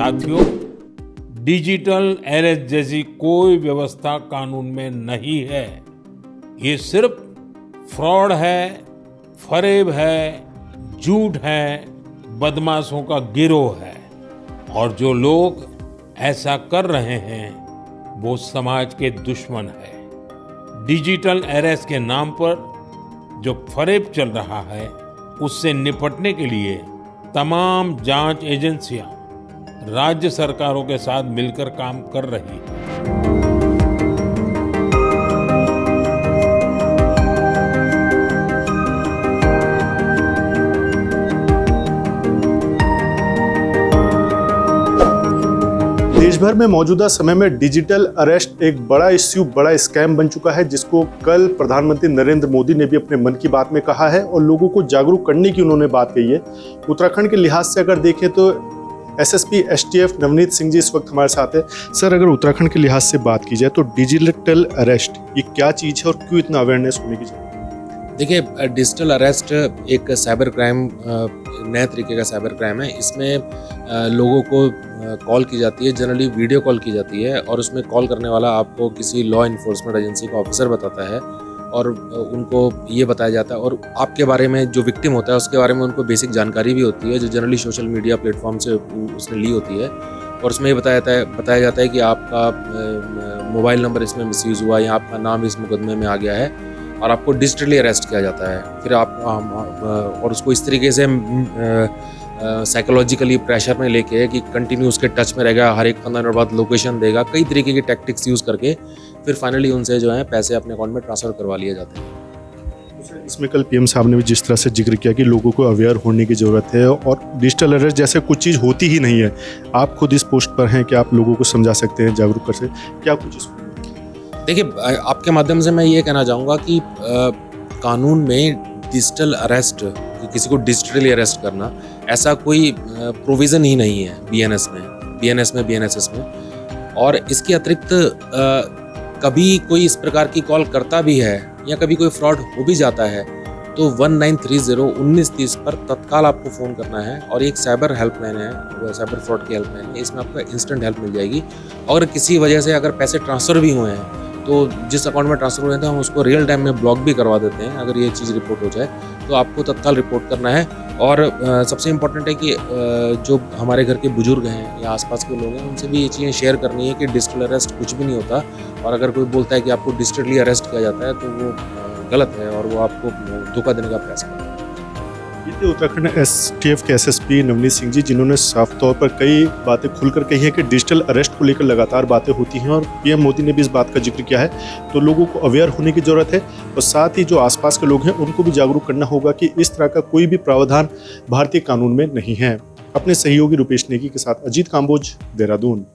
साथियों, digital arrest जैसी कोई व्यवस्था कानून में नहीं है। ये सिर्फ फ्रॉड है, फरेब है, झूठ है, बदमाशों का गिरोह है। और जो लोग ऐसा कर रहे हैं वो समाज के दुश्मन है। डिजिटल अरेस्ट के नाम पर जो फरेब चल रहा है उससे निपटने के लिए तमाम जांच एजेंसियां राज्य सरकारों के साथ मिलकर काम कर रही हैं। देश भर में मौजूदा समय में डिजिटल अरेस्ट एक बड़ा इश्यू, बड़ा स्कैम बन चुका है, जिसको कल प्रधानमंत्री नरेंद्र मोदी ने भी अपने मन की बात में कहा है और लोगों को जागरूक करने की उन्होंने बात कही है। उत्तराखंड के लिहाज से अगर देखें तो एसएसपी एसटीएफ नवनीत सिंह जी इस वक्त हमारे साथ है। सर, अगर उत्तराखंड के लिहाज से बात की जाए तो डिजिटल अरेस्ट ये क्या चीज़ है और क्यों इतना अवेयरनेस होने की जरूरत है? देखिए, डिजिटल अरेस्ट एक साइबर क्राइम, नए तरीके का साइबर क्राइम है। इसमें लोगों को कॉल की जाती है, जनरली वीडियो कॉल की जाती है और उसमें कॉल करने वाला आपको किसी लॉ इन्फोर्समेंट एजेंसी का ऑफिसर बताता है और उनको ये बताया जाता है और आपके बारे में, जो विक्टिम होता है उसके बारे में उनको बेसिक जानकारी भी होती है, जो जनरली सोशल मीडिया प्लेटफॉर्म से उसने ली होती है। और उसमें ये बताया जाता है कि आपका मोबाइल नंबर इसमें मिसयूज़ हुआ या आपका नाम इस मुकदमे में आ गया है और आपको डिजिटली अरेस्ट किया जाता है। फिर आप और उसको इस तरीके से साइकोलॉजिकली प्रेशर में लेके कि कंटिन्यू उसके टच में रहेगा, हर एक 15 मिनट बाद लोकेशन देगा, कई तरीके की टैक्टिक्स यूज़ करके फिर फाइनली उनसे जो है पैसे अपने अकाउंट में ट्रांसफ़र करवा लिए जाते हैं। इसमें कल पीएम साहब ने भी जिस तरह से जिक्र किया कि लोगों को अवेयर होने की ज़रूरत है और डिजिटल अरेस्ट जैसे कुछ चीज़ होती ही नहीं है। आप खुद इस पोस्ट पर हैं कि आप लोगों को समझा सकते हैं, जागरूक कर सकते हैं, क्या कुछ? देखिए, आपके माध्यम से मैं ये कहना चाहूँगा कि कानून में डिजिटल अरेस्ट, किसी को डिजिटली अरेस्ट करना, ऐसा कोई प्रोविज़न ही नहीं है बीएनएस में, बीएनएसएस में। और इसके अतिरिक्त कभी कोई इस प्रकार की कॉल करता भी है या कभी कोई फ्रॉड हो भी जाता है तो 1930-1930 पर तत्काल आपको फ़ोन करना है और एक साइबर हेल्पलाइन है, साइबर फ्रॉड की हेल्पलाइन है। इसमें आपको इंस्टेंट हेल्प मिल जाएगी। और किसी वजह से अगर पैसे ट्रांसफ़र भी हुए हैं तो जिस अकाउंट में ट्रांसफ़र हुए थे हम उसको रियल टाइम में ब्लॉक भी करवा देते हैं। अगर ये चीज़ रिपोर्ट हो जाए तो आपको तत्काल रिपोर्ट करना है। और सबसे इम्पोर्टेंट है कि जो हमारे घर के बुजुर्ग हैं या आसपास के लोग हैं उनसे भी ये चीज़ें शेयर करनी है कि डिजिटल अरेस्ट कुछ भी नहीं होता। और अगर कोई बोलता है कि आपको डिजिटली अरेस्ट किया जाता है तो वो गलत है और वो आपको धोखा देने का प्रयास कर रहा है। ये थे उत्तराखंड एसटीएफ के एसएसपी नवनीत सिंह जी, जिन्होंने साफ तौर पर कई बातें खुलकर कही हैं कि डिजिटल अरेस्ट को लेकर लगातार बातें होती हैं और पीएम मोदी ने भी इस बात का जिक्र किया है। तो लोगों को अवेयर होने की ज़रूरत है और साथ ही जो आसपास के लोग हैं उनको भी जागरूक करना होगा कि इस तरह का कोई भी प्रावधान भारतीय कानून में नहीं है। अपने सहयोगी रुपेश नेगी के साथ अजीत काम्बोज, देहरादून।